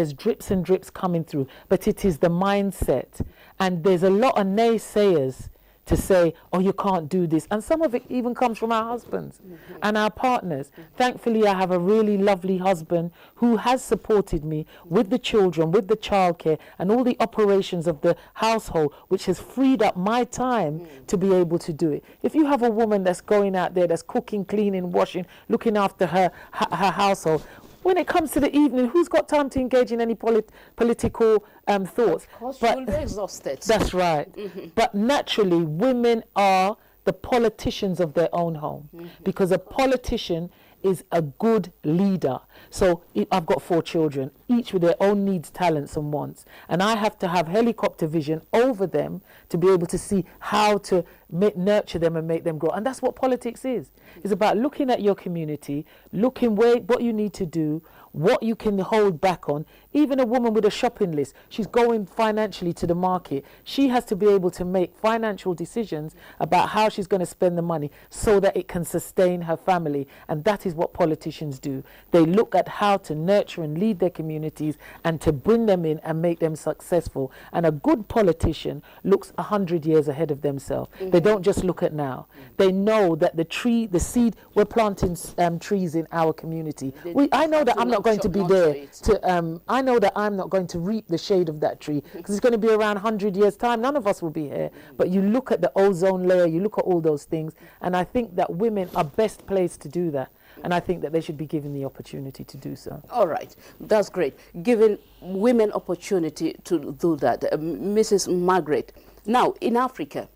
There's drips and drips coming through, but it is the mindset. And there's a lot of naysayers to say, oh, you can't do this. And some of it even comes from our husbands and our partners. Thankfully, I have a really lovely husband who has supported me with the children, with the childcare and all the operations of the household, which has freed up my time to be able to do it. If you have a woman that's going out there, that's cooking, cleaning, washing, looking after her household, when it comes to the evening, who's got time to engage in any political thoughts? Of course, you will be exhausted. That's right. But naturally, women are the politicians of their own home, because a politician is a good leader. So I've got 4 children, each with their own needs, talents and wants. And I have to have helicopter vision over them to be able to see how to nurture them and make them grow. And that's what politics is. It's about looking at your community, looking what you need to do, what you can hold back on. Even a woman with a shopping list, she's going financially to the market. She has to be able to make financial decisions about how she's going to spend the money so that it can sustain her family. And that is what politicians do. They look at how to nurture and lead their communities and to bring them in and make them successful. And a good politician looks 100 years ahead of themselves. They don't just look at now. They know that the seed, we're planting trees in our community. I know that I'm not going to be there to, I know that I'm not going to reap the shade of that tree, because it's going to be around 100 years time. None of us will be here. But you look at the ozone layer, you look at all those things, and I think that women are best placed to do that. And I think that they should be given the opportunity to do so. All right, that's great. Giving women opportunity to do that. Mrs. Margaret, now in Africa,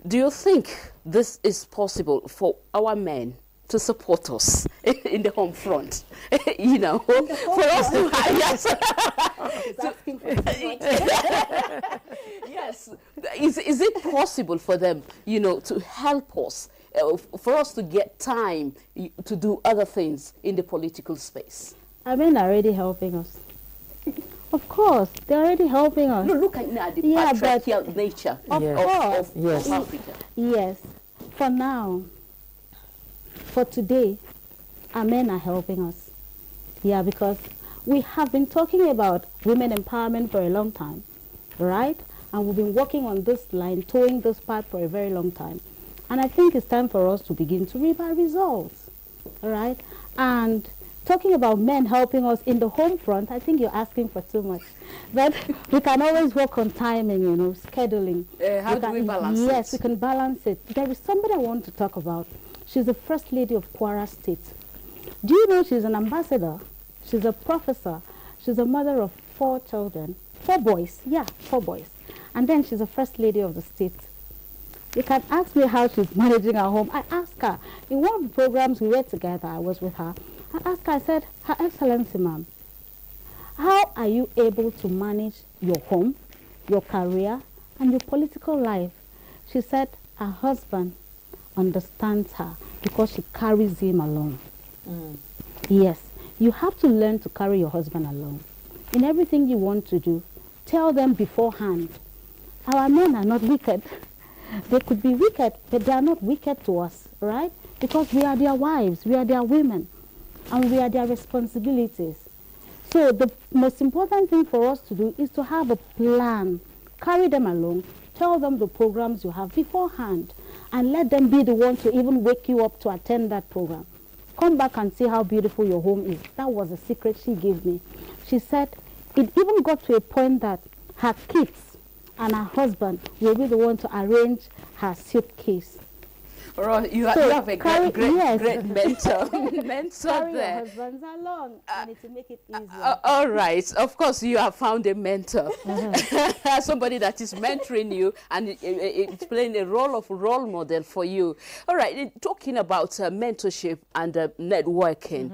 do you think this is possible for our men to support us in the home front? You know, for us to yes. Yes. Is it possible for them, you know, to help us, for us to get time to do other things in the political space? I mean, they're already helping us. Of course, they're already helping us. No, look at the patriarchal nature of Africa. Yes. For now, for today, our men are helping us. Yeah, because we have been talking about women empowerment for a long time, right? And we've been working on this line, towing this path for a very long time. And I think it's time for us to begin to reap our results, all right? And talking about men helping us in the home front, I think you're asking for too much. But we can always work on timing, you know, scheduling. How do we balance it? Yes, we can balance it. There is somebody I want to talk about. She's the First Lady of Kwara State. Do you know she's an ambassador? She's a professor. She's a mother of 4 children. 4 boys. Yeah, 4 boys. And then she's the First Lady of the state. You can ask me how she's managing her home. I asked her, in one of the programs we were together, I was with her, I asked her, I said, Her Excellency, ma'am, how are you able to manage your home, your career, and your political life? She said her husband understands her because she carries him along. Yes, you have to learn to carry your husband along. In everything you want to do, tell them beforehand. Our men are not wicked. They could be wicked, but they are not wicked to us, right? Because we are their wives, we are their women, and we are their responsibilities. So the most important thing for us to do is to have a plan. Carry them along, tell them the programs you have beforehand, and let them be the one to even wake you up to attend that program. Come back and see how beautiful your home is. That was a secret she gave me. She said it even got to a point that her kids and her husband will be the one to arrange her suitcase. Right, you have a great mentor. Carry your husbands along and to make it easier. All right. Of course, you have found a mentor. Somebody that is mentoring you and it's playing a role of role model for you. All right. Talking about mentorship and networking,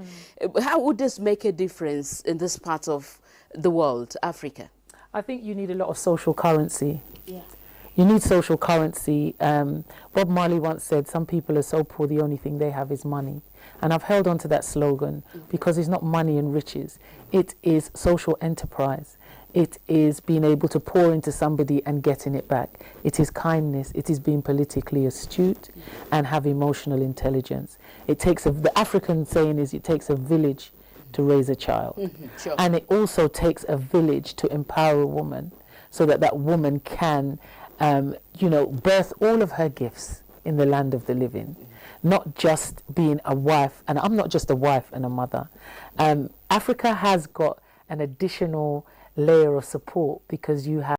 how would this make a difference in this part of the world, Africa? I think you need a lot of social currency. Yeah. You need social currency. Bob Marley once said, some people are so poor, the only thing they have is money. And I've held on to that slogan because it's not money and riches. It is social enterprise. It is being able to pour into somebody and getting it back. It is kindness. It is being politically astute and have emotional intelligence. It takes the African saying is it takes a village to raise a child. Sure. And it also takes a village to empower a woman so that that woman can, birth all of her gifts in the land of the living, not just being a wife. And I'm not just a wife and a mother. Africa has got an additional layer of support because you have